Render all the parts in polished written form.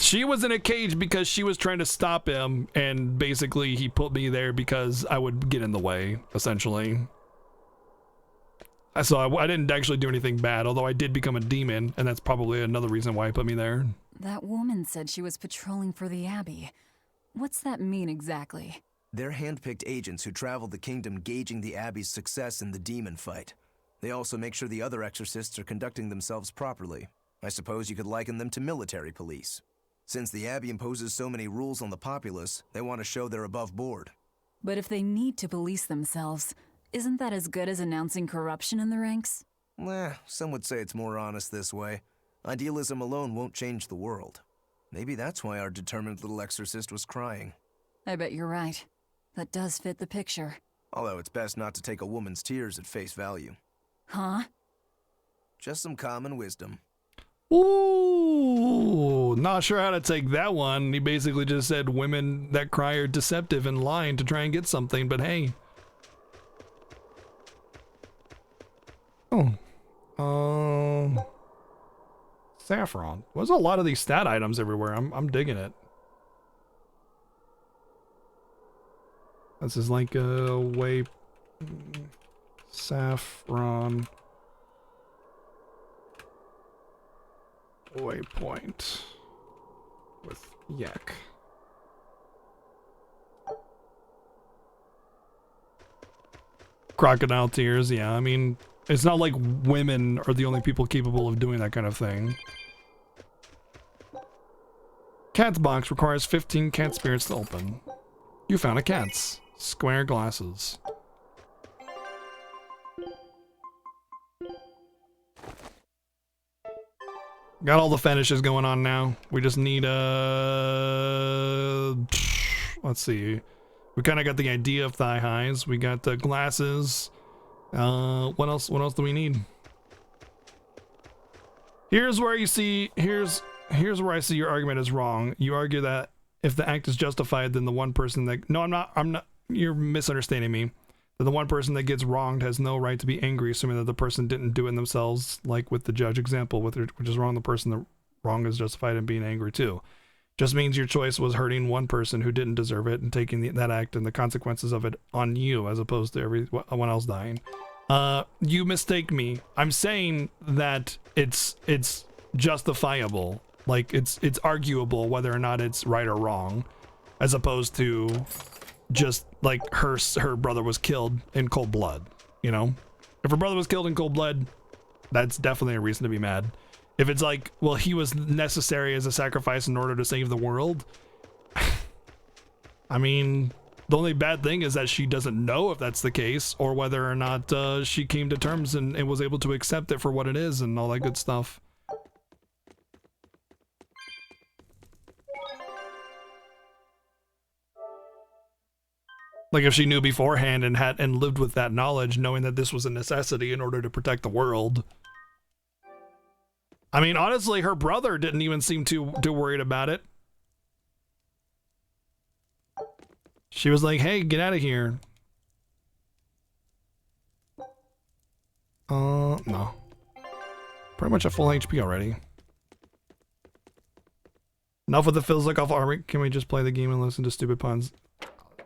She was in a cage because she was trying to stop him, and basically he put me there because I would get in the way, essentially. So I didn't actually do anything bad, although I did become a demon, and that's probably another reason why he put me there. That woman said she was patrolling for the Abbey. What's that mean exactly? They're handpicked agents who travel the kingdom gauging the Abbey's success in the demon fight. They also make sure the other exorcists are conducting themselves properly. I suppose you could liken them to military police. Since the Abbey imposes so many rules on the populace, they want to show they're above board. But if they need to police themselves, isn't that as good as announcing corruption in the ranks? Some would say it's more honest this way. Idealism alone won't change the world. Maybe that's why our determined little exorcist was crying. I bet you're right. That does fit the picture. Although it's best not to take a woman's tears at face value. Huh? Just some common wisdom. Ooh, not sure how to take that one. He basically just said women that cry are deceptive and lying to try and get something, but hey. Oh. Saffron. There's a lot of these stat items everywhere. I'm digging it. This is like a way... Saffron... Waypoint with yak. Crocodile tears, yeah. I mean, it's not like women are the only people capable of doing that kind of thing. Cat's box requires 15 cat spirits to open. You found a cat's. Square glasses. Got all the fetishes going on now. We just need let's see. We kind of got the idea of thigh highs. We got the glasses. What else do we need? Here's where you see here's where I see your argument is wrong. You argue that if the act is justified, then the one person that I'm not you're misunderstanding me. That the one person that gets wronged has no right to be angry, assuming that the person didn't do it themselves, like with the judge example, which is wrong. The person that wrong is justified in being angry too. Just means your choice was hurting one person who didn't deserve it and taking that act and the consequences of it on you, as opposed to everyone else dying. You mistake me. I'm saying that it's justifiable, like it's arguable whether or not it's right or wrong, as opposed to just like her brother was killed in cold blood. You know, if her brother was killed in cold blood, that's definitely a reason to be mad. If it's like, well, he was necessary as a sacrifice in order to save the world, I mean, the only bad thing is that she doesn't know if that's the case or whether or not she came to terms and was able to accept it for what it is and all that good stuff. Like if she knew beforehand and lived with that knowledge, knowing that this was a necessity in order to protect the world. I mean, honestly, her brother didn't even seem too worried about it. She was like, hey, get out of here. No. Pretty much at full HP already. Enough with the physical armor. Can we just play the game and listen to stupid puns?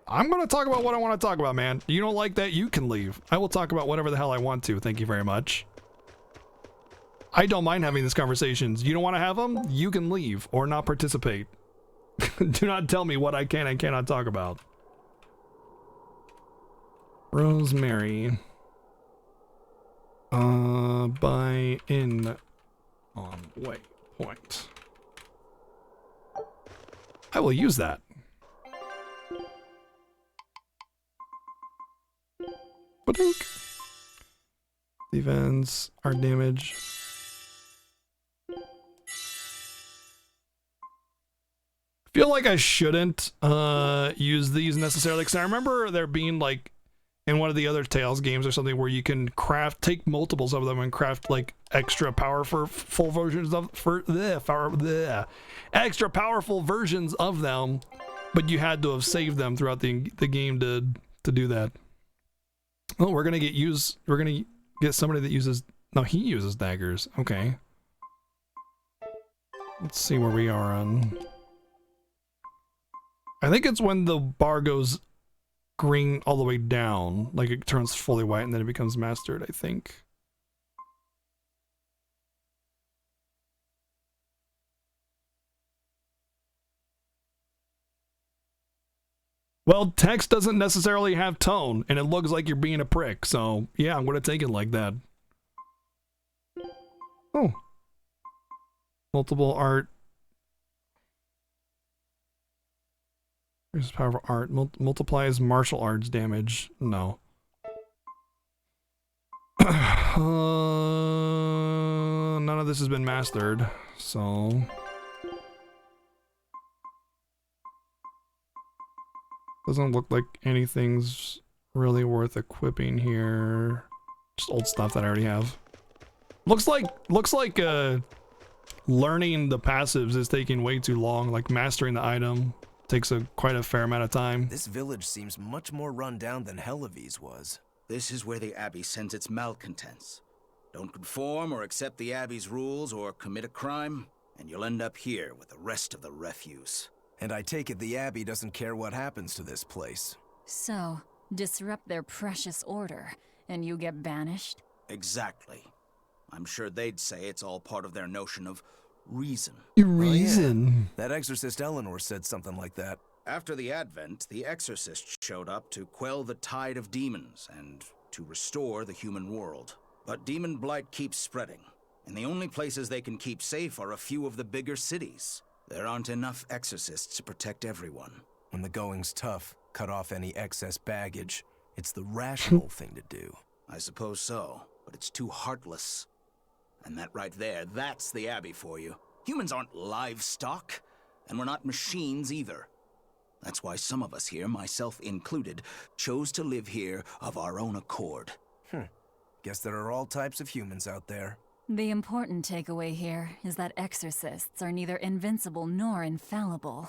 I'm going to talk about what I want to talk about, man. You don't like that? You can leave. I will talk about whatever the hell I want to. Thank you very much. I don't mind having these conversations. You don't want to have them? You can leave or not participate. Do not tell me what I can and cannot talk about. Rosemary. Buy in on waypoint. I will use that. Ba-dink. Defense, art damage. Feel like I shouldn't use these necessarily, because I remember there being like in one of the other Tales games or something where you can take multiples of them and craft like extra powerful versions of extra powerful versions of them, but you had to have saved them throughout the game to do that. Oh, we're gonna get somebody that uses, no, he uses daggers. Okay. Let's see where we are on. I think it's when the bar goes green all the way down, like it turns fully white and then it becomes mastered, I think. Well, text doesn't necessarily have tone, and it looks like you're being a prick, so yeah, I'm gonna take it like that. Oh. Multiple art. There's powerful art. Multiplies martial arts damage. No. None of this has been mastered, so... Doesn't look like anything's really worth equipping here. Just old stuff that I already have. Looks like learning the passives is taking way too long. Like mastering the item takes quite a fair amount of time. This village seems much more run down than Hellevese was. This is where the Abbey sends its malcontents. Don't conform or accept the Abbey's rules or commit a crime, and you'll end up here with the rest of the refuse. And I take it the Abbey doesn't care what happens to this place. So, disrupt their precious order, and you get banished? Exactly. I'm sure they'd say it's all part of their notion of reason. Reason? Oh, yeah. That exorcist Eleanor said something like that. After the Advent, the exorcist showed up to quell the tide of demons and to restore the human world. But demon blight keeps spreading, and the only places they can keep safe are a few of the bigger cities. There aren't enough exorcists to protect everyone. When the going's tough, cut off any excess baggage. It's the rational thing to do. I suppose so, but it's too heartless. And that right there, that's the Abbey for you. Humans aren't livestock, and we're not machines either. That's why some of us here, myself included, chose to live here of our own accord. Guess there are all types of humans out there. The important takeaway here is that exorcists are neither invincible nor infallible.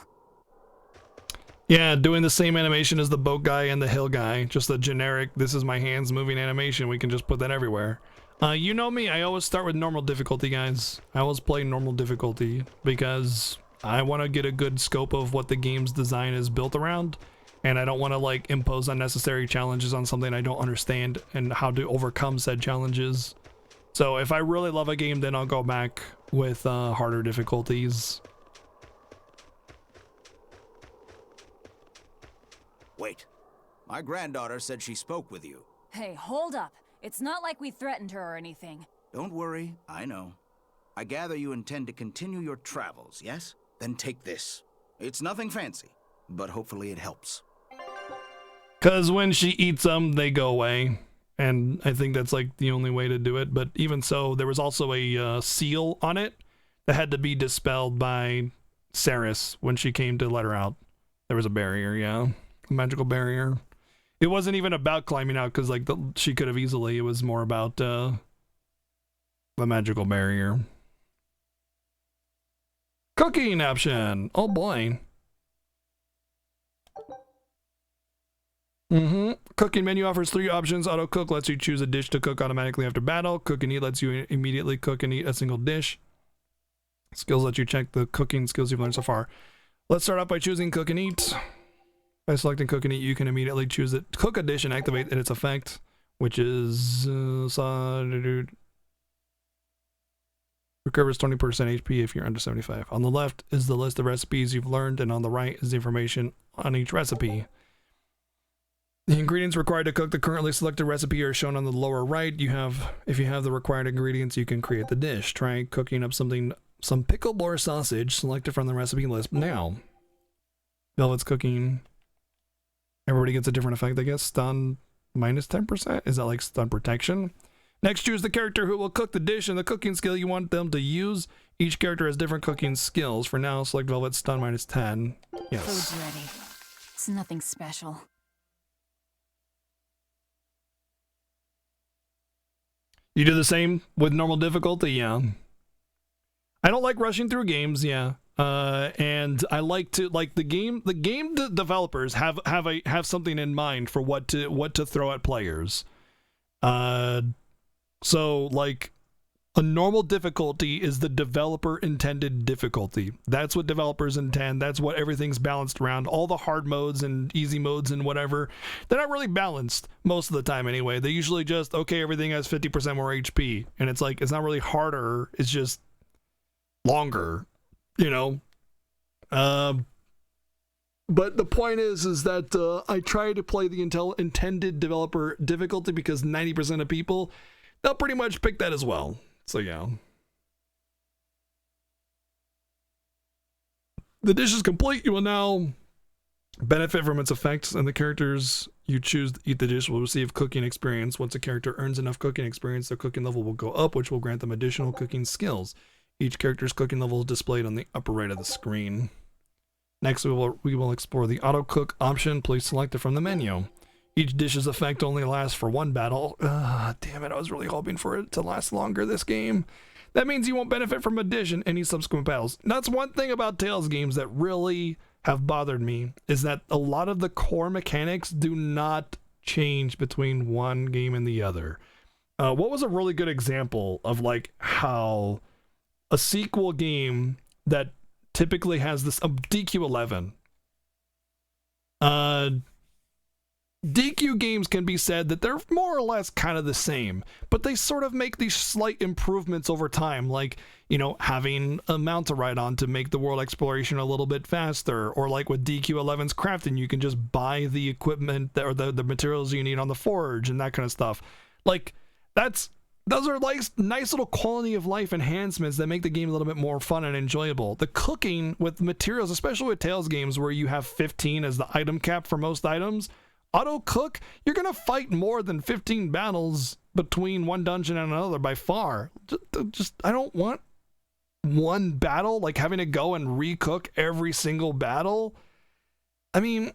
Yeah, doing the same animation as the boat guy and the hill guy. Just a generic, this is my hands moving animation. We can just put that everywhere. You know me, I always start with normal difficulty, guys. I always play normal difficulty because I want to get a good scope of what the game's design is built around. And I don't want to like impose unnecessary challenges on something I don't understand and how to overcome said challenges. So if I really love a game, then I'll go back with harder difficulties. Wait. My granddaughter said she spoke with you. Hey, hold up. It's not like we threatened her or anything. Don't worry, I know. I gather you intend to continue your travels, yes? Then take this. It's nothing fancy, but hopefully it helps. Because when she eats them, they go away. And I think that's like the only way to do it. But even so, there was also a seal on it that had to be dispelled by Ceres when she came to let her out. There was a barrier, yeah. A magical barrier. It wasn't even about climbing out because like she could have easily. It was more about the magical barrier. Cooking option. Oh boy. Cooking menu offers 3 options. Auto cook lets you choose a dish to cook automatically after battle. Cook and eat lets you immediately cook and eat a single dish. Skills let you check the cooking skills you've learned so far. Let's start off by choosing cook and eat. By selecting cook and eat, you can immediately choose it. Cook a dish and activate its effect, which is recovers 20% HP if you're under 75. On the left is the list of recipes you've learned, and on the right is the information on each recipe. The ingredients required to cook the currently selected recipe are shown on the lower right. If you have the required ingredients, you can create the dish. Try cooking up some pickleball sausage selected from the recipe list now. Velvet's cooking. Everybody gets a different effect, I guess. Stun minus 10%? Is that like stun protection? Next, choose the character who will cook the dish and the cooking skill you want them to use. Each character has different cooking skills. For now, select Velvet stun minus 10. Yes. Food's ready. It's nothing special. You do the same with normal difficulty? Yeah. I don't like rushing through games, yeah. And I like to the game developers have something in mind for what to throw at players. So like A normal difficulty is the developer intended difficulty. That's what developers intend. That's what everything's balanced around. All the hard modes and easy modes and whatever, they're not really balanced most of the time anyway. They usually just, okay, everything has 50% more HP. And it's like, it's not really harder. It's just longer, you know? But the point is that I try to play the intended developer difficulty because 90% of people, they'll pretty much pick that as well. So yeah. The dish is complete. You will now benefit from its effects, and the characters you choose to eat the dish will receive cooking experience. Once a character earns enough cooking experience, their cooking level will go up, which will grant them additional cooking skills. Each character's cooking level is displayed on the upper right of the screen. Next, we will explore the auto cook option. Please select it from the menu. Each dish's effect only lasts for one battle. Damn it, I was really hoping for it to last longer this game. That means you won't benefit from a dish in any subsequent battles. That's one thing about Tales games that really have bothered me, is that a lot of the core mechanics do not change between one game and the other. What was a really good example of like how a sequel game that typically has this DQ11. DQ games can be said that they're more or less kind of the same, but they sort of make these slight improvements over time, like, you know, having a mount to ride on to make the world exploration a little bit faster, or like with DQ11's crafting, you can just buy the equipment or the materials you need on the forge and that kind of stuff. Like, those are like nice little quality of life enhancements that make the game a little bit more fun and enjoyable. The cooking with materials, especially with Tales games where you have 15 as the item cap for most items, auto cook, you're gonna fight more than 15 battles between one dungeon and another by far. Just I don't want one battle, like having to go and recook every single battle. I mean,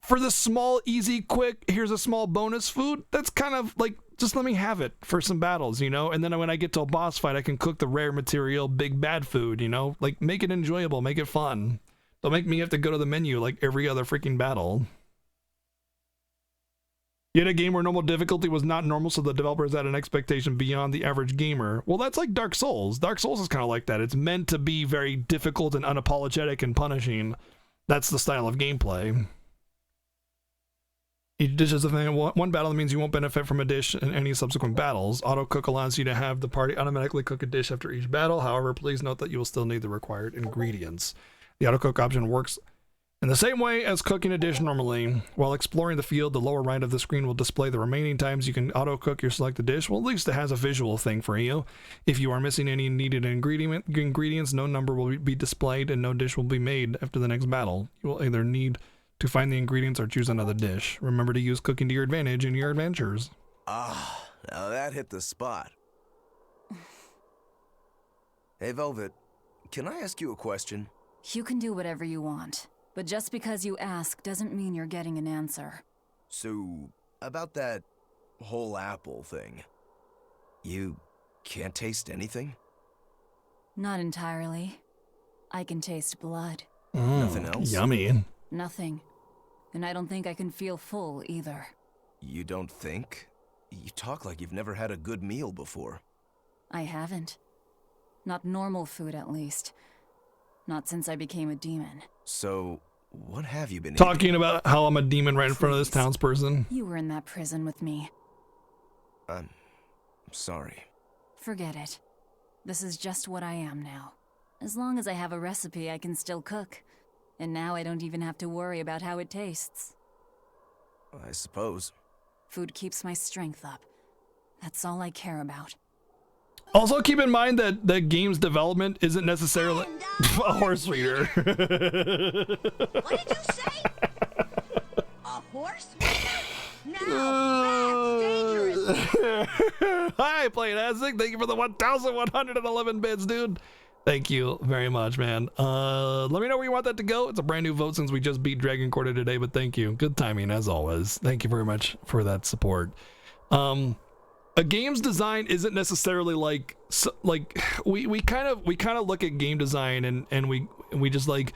for the small, easy, quick, here's a small bonus food, that's kind of like, just let me have it for some battles, you know? And then when I get to a boss fight, I can cook the rare material, big bad food, you know? Like, make it enjoyable, make it fun. Don't make me have to go to the menu like every other freaking battle. Yet a game where normal difficulty was not normal, so the developers had an expectation beyond the average gamer. Well, that's like Dark Souls. Dark Souls is kind of like that. It's meant to be very difficult and unapologetic and punishing. That's the style of gameplay. Each dish is a thing. One battle means you won't benefit from a dish in any subsequent battles. Auto cook allows you to have the party automatically cook a dish after each battle. However, please note that you will still need the required ingredients. The auto cook option works in the same way as cooking a dish normally. While exploring the field, the lower right of the screen will display the remaining times you can auto cook your selected dish. Well, at least it has a visual thing for you. If you are missing any needed ingredients, no number will be displayed and no dish will be made after the next battle. You will either need to find the ingredients or choose another dish. Remember to use cooking to your advantage in your adventures. Ah, now that hit the spot. Hey, Velvet, can I ask you a question? You can do whatever you want, but just because you ask doesn't mean you're getting an answer. So, about that whole apple thing, you can't taste anything? Not entirely. I can taste blood. Nothing else? Yummy. Nothing. And I don't think I can feel full either. You don't think? You talk like you've never had a good meal before. I haven't. Not normal food, at least. Not since I became a demon. So, what have you been Talking eating? about how I'm a demon right in front of this townsperson. You were in that prison with me. I'm sorry. Forget it. This is just what I am now. As long as I have a recipe, I can still cook. And now I don't even have to worry about how it tastes. I suppose. Food keeps my strength up. That's all I care about. Also, keep in mind that the game's development isn't necessarily a horse reader. What did you say? A horse? No, that's dangerous. Hi, Playtastic. Thank you for the 1,111 bits, dude. Thank you very much, man. Let me know where you want that to go. It's a brand new vote since we just beat Dragon Quarter today, but thank you. Good timing as always. Thank you very much for that support. A game's design isn't necessarily like we kind of look at game design and we just like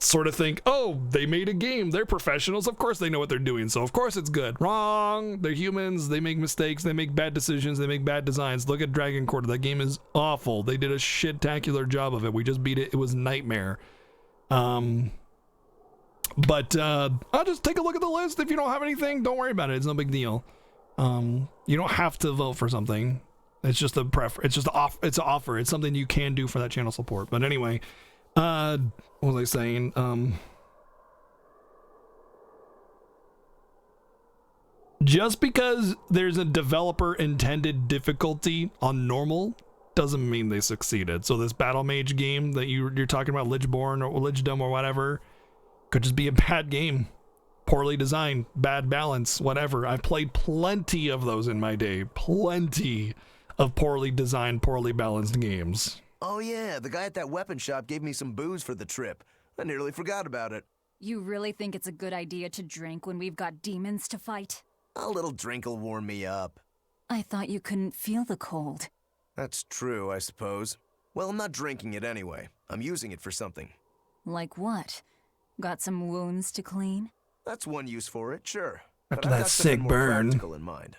sort of think, oh, they made a game, they're professionals, of course they know what they're doing, so of course it's good. Wrong. They're humans, they make mistakes, they make bad decisions, they make bad designs. Look at Dragon Quarter. That game is awful. They did a shit-tacular job of it. We just beat it. It was a nightmare. But I'll just take a look at the list. If you don't have anything, don't worry about it. It's no big deal. You don't have to vote for something. It's just a it's just it's an offer. It's something you can do for that channel support. But anyway, what was I saying? Just because there's a developer intended difficulty on normal doesn't mean they succeeded. So this Battle Mage game that you're talking about, Lichborn or Lichdom or whatever, could just be a bad game. Poorly designed, bad balance, whatever. I've played plenty of those in my day. Plenty of poorly designed, poorly balanced games. Oh yeah, the guy at that weapon shop gave me some booze for the trip. I nearly forgot about it. You really think it's a good idea to drink when we've got demons to fight? A little drink'll warm me up. I thought you couldn't feel the cold. That's true, I suppose. Well, I'm not drinking it anyway. I'm using it for something. Like what? Got some wounds to clean? That's one use for it, sure. After But I've that got something sick more burn. practical in mind.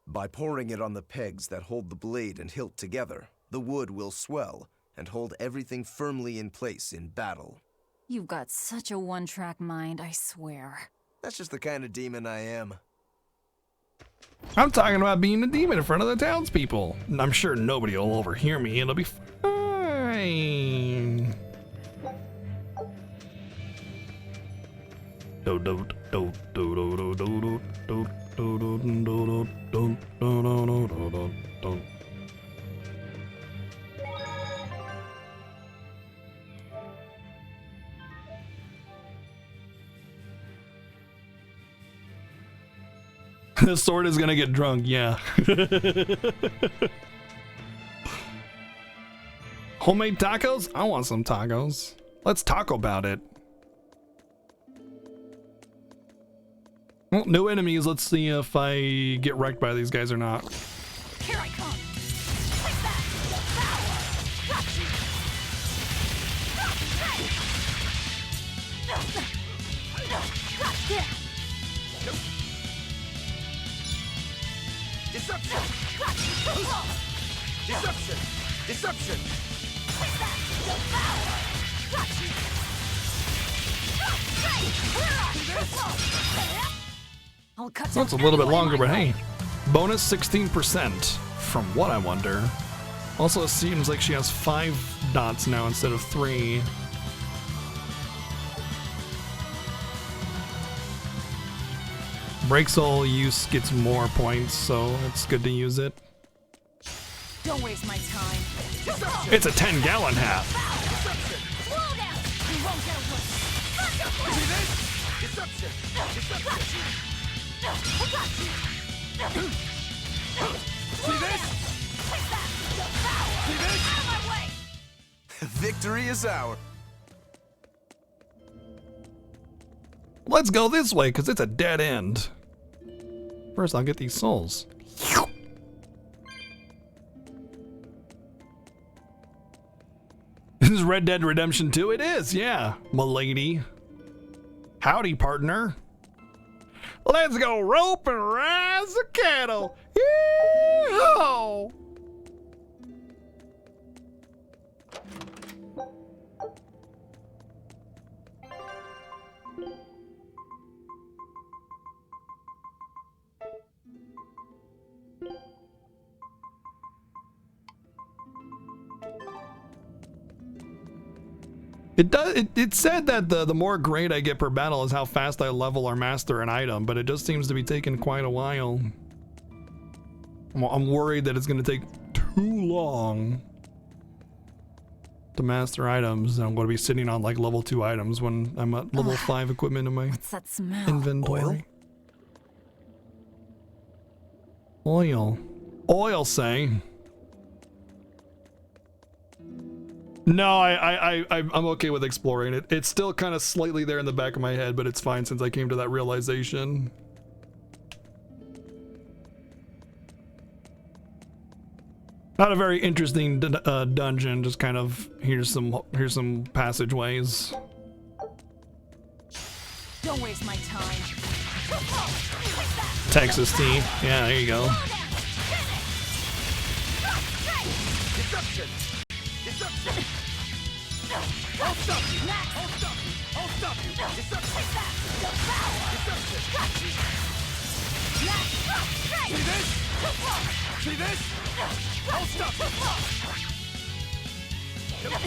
By pouring it on the pegs that hold the blade and hilt together, the wood will swell and hold everything firmly in place in battle. You've got such a one-track mind, I swear. That's just the kind of demon I am. I'm talking about being a demon in front of the townspeople. I'm sure nobody will overhear me. It'll be fine. The sword is gonna get drunk, yeah. Homemade tacos? I want some tacos. Let's talk about it. Well, new enemies. Let's see if I get wrecked by these guys or not. Here I come. Take that. Power. Got you. Gotcha. Deception! Deception! Deception! Take that. Power. Got you. I'll cut That's a down little bit anyone in longer, my but way. hey. Bonus 16%. From what I wonder. Also, it seems like she has 5 dots now instead of 3. Break soul use gets more points, so it's good to use it. Don't waste my time. It's a 10-gallon hat. Slow down. You won't get away. See this? Deception! Deception! I got you. See this? Take that. Power. See this? Out of my way. Victory is ours. Let's go this way, because it's a dead end. First, I'll get these souls. This is Red Dead Redemption 2? It is, yeah, m'lady. Howdy, partner. Let's go rope and rise the cattle. Yee-haw! It said that the more grade I get per battle is how fast I level or master an item, but it just seems to be taking quite a while. I'm worried that it's going to take too long to master items. I'm going to be sitting on like level 2 items when I'm at level 5 equipment in my What's that smell? inventory. Oil. Oil, say. No, I'm okay with exploring it. It's still kind of slightly there in the back of my head, but it's fine since I came to that realization. Not a very interesting dungeon. Just kind of here's some passageways. Don't waste my time. Texas tea. Yeah, there you go. Deception! Deception! I'll stop you! I'll stop you! I'll stop you! Deception! Deception! See this? See this? I'll stop you! Come on.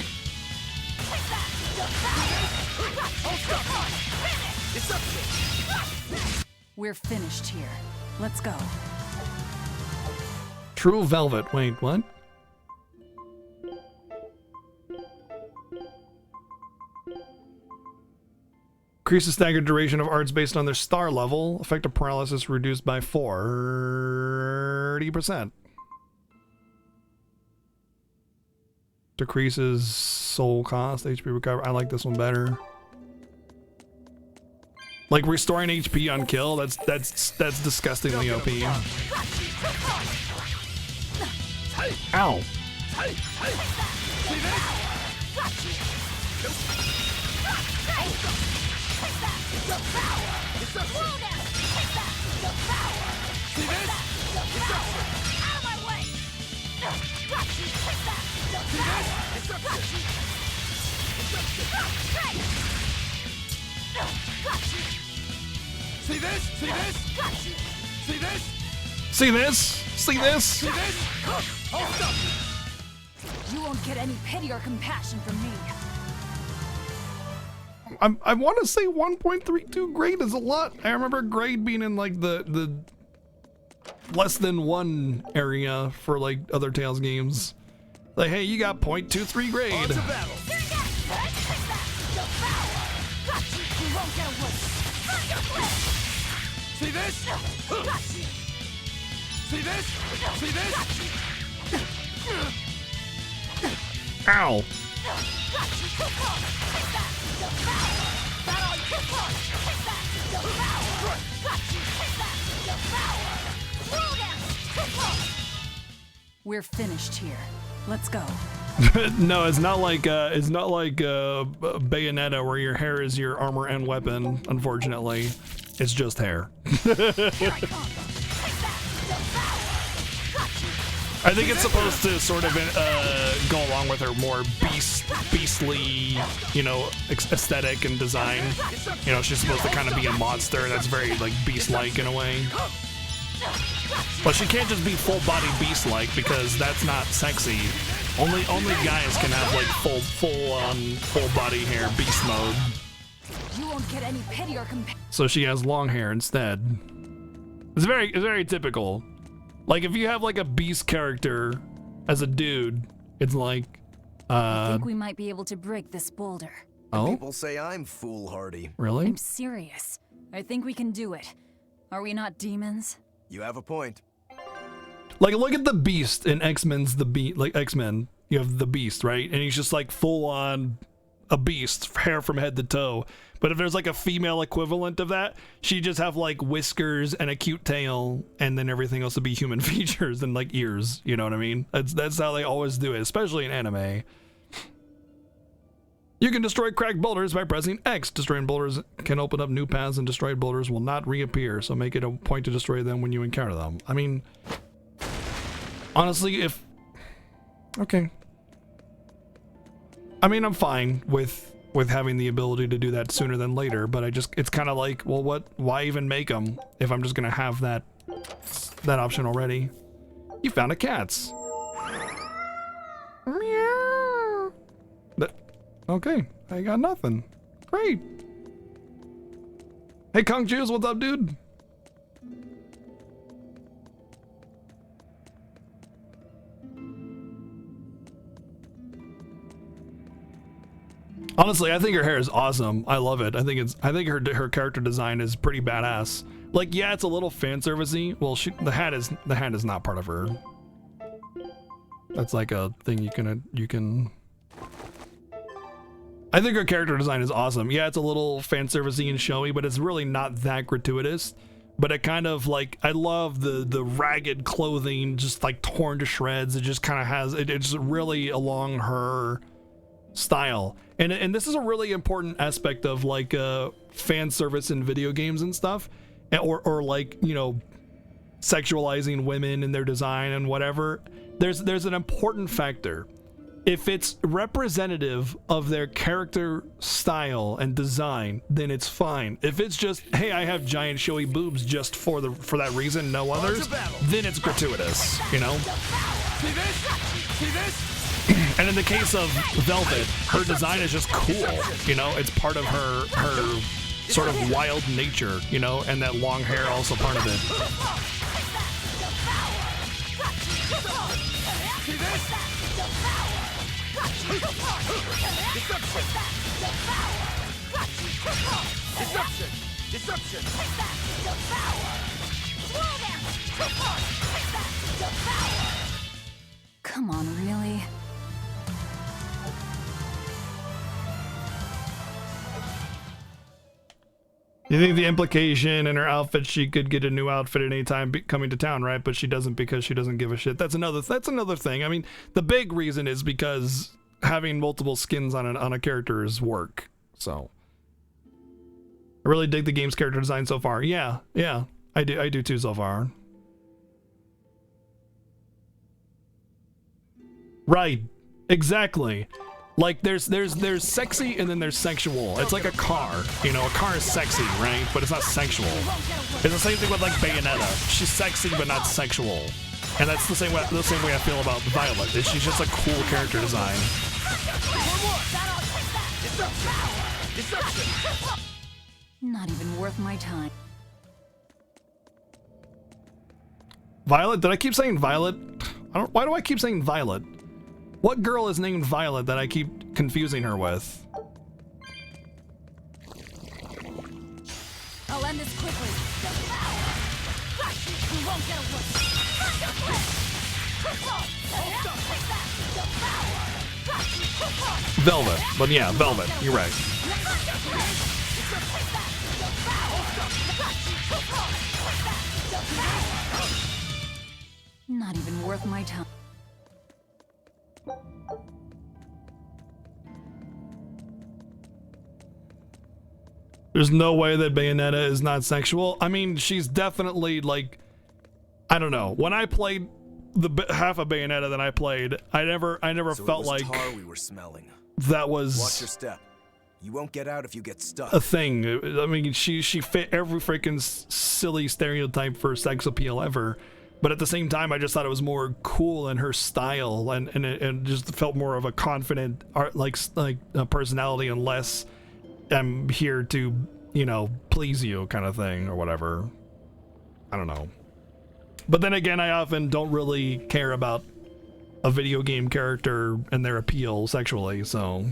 I'll stop you! Deception! We're finished here. Let's go. True Velvet. Wait, what? Increases staggered duration of arts based on their star level. Effective paralysis reduced by 40%. Decreases soul cost, HP recover. I like this one better. Like restoring HP on kill, that's disgustingly OP. Ow. See this? See this? See this? See this? See this? See this? I'll stop you! You won't get any pity or compassion from me. I want to say 1.32 grade is a lot. I remember grade being in like the less than 1 area for like other Tales games. Like, hey, you got 0.23 grade. On to battle! See this? See this? See this? Ow. We're finished here. Let's go. No, it's not like Bayonetta where your hair is your armor and weapon. Unfortunately, it's just hair. I think it's supposed to sort of go along with her more beastly, you know, aesthetic and design. You know, she's supposed to kind of be a monster that's very like beast-like in a way. But she can't just be full-body beast-like because that's not sexy. Only guys can have like full body hair beast mode. You won't get any pity or compassion. So she has long hair instead. It's very typical. Like if you have like a beast character as a dude, it's like I think we might be able to break this boulder. oh, People say I'm foolhardy. really? I'm serious. I think we can do it. Are we not demons? You have a point. Like look at the Beast in X-Men's X-Men. You have the Beast, right? And he's just like full on a beast, hair from head to toe. But if there's like a female equivalent of that, she just have like whiskers and a cute tail, and then everything else would be human features and like ears. You know what I mean? That's how they always do it, especially in anime. You can destroy cracked boulders by pressing X. Destroying boulders can open up new paths, and destroyed boulders will not reappear, so make it a point to destroy them when you encounter them. I mean, honestly, if... Okay. I mean, I'm fine with having the ability to do that sooner than later, but it's kind of like, well, why even make them if I'm just gonna have that option already? You found a cat's. Meow. Okay, I got nothing. Great. Hey, Kong Juice, what's up, dude? Honestly, I think her hair is awesome. I love it. I think her character design is pretty badass. Like, yeah, it's a little fan servicey. Well, the hat is not part of her. That's like a thing you can. I think her character design is awesome. Yeah, it's a little fan servicey and showy, but it's really not that gratuitous. But it kind of like, I love the ragged clothing, just like torn to shreds. It just kind of has it's really along her style. And this is a really important aspect of like fan service in video games and stuff, or like, you know, sexualizing women in their design and whatever. There's an important factor. If it's representative of their character style and design, then it's fine. If it's just, hey, I have giant showy boobs just for that reason, no others, then it's gratuitous, you know? See this? See this? And in the case of Velvet, her design is just cool, you know? It's part of her sort of wild nature, you know? And that long hair also part of it. See this? Deception! Deception! Deception! Come on, really? You think the implication in her outfit, she could get a new outfit at any time coming to town, right? But she doesn't because she doesn't give a shit. That's another thing. I mean, the big reason is because having multiple skins on a character is work. So I really dig the game's character design so far. Yeah, I do too so far. Right, exactly. Like there's sexy and then there's sexual. It's like a car, you know. A car is sexy, right? But it's not sexual. It's the same thing with like Bayonetta. She's sexy but not sexual, and that's the same way I feel about Violet. She's just a cool character design. Not even worth my time. Violet? Did I keep saying Violet? Why do I keep saying Violet? What girl is named Violet that I keep confusing her with? I'll end this quickly. You won't get away. Velvet. But yeah, Velvet. You're right. Not even worth my time. There's no way that Bayonetta is not sexual. I mean, she's definitely like, I don't know. When I played the half of Bayonetta that I played, I never So felt it was like tar we were smelling. that Watch your was step. You won't get out if you get stuck. a thing. I mean, she fit every freaking silly stereotype for sex appeal ever. But at the same time, I just thought it was more cool in her style, and it just felt more of a confident art, like personality, and less I'm here to, you know, please you kind of thing or whatever. I don't know. But then again, I often don't really care about a video game character and their appeal sexually, so.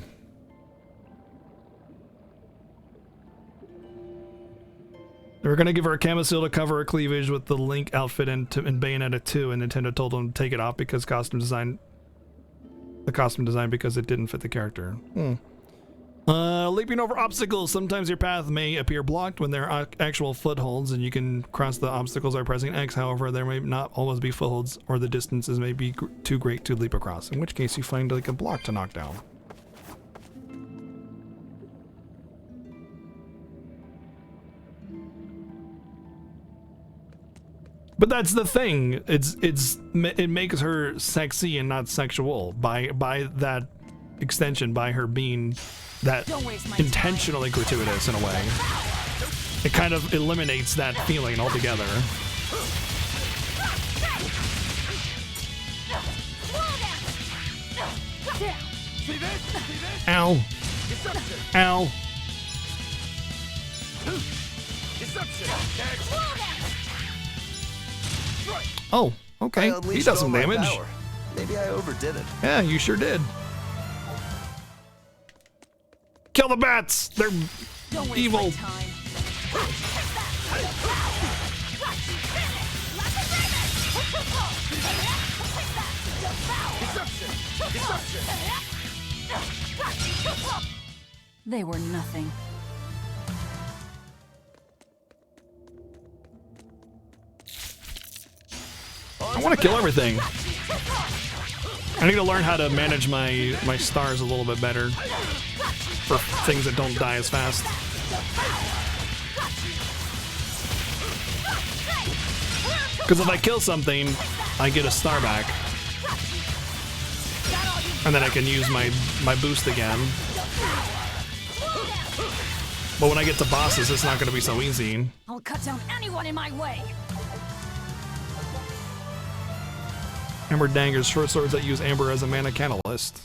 They were gonna give her a camo seal to cover her cleavage with the Link outfit in Bayonetta 2, and Nintendo told them to take it off because costume design because it didn't fit the character. Leaping over obstacles. Sometimes your path may appear blocked when there are actual footholds, and you can cross the obstacles by pressing X. However, there may not always be footholds, or the distances may be too great to leap across, in which case you find like a block to knock down. But that's the thing. It makes her sexy and not sexual by that extension, by her being that intentionally gratuitous in a way. It kind of eliminates that feeling altogether. Ow. Ow. Oh, okay. He does some damage. Power. Maybe I overdid it. Yeah, you sure did. Kill the bats! They're evil. They were nothing. I want to kill everything. I need to learn how to manage my stars a little bit better for things that don't die as fast. Because if I kill something, I get a star back. And then I can use my boost again. But when I get to bosses, it's not going to be so easy. I'll cut down anyone in my way. Amber Dangers, short swords that use amber as a mana catalyst.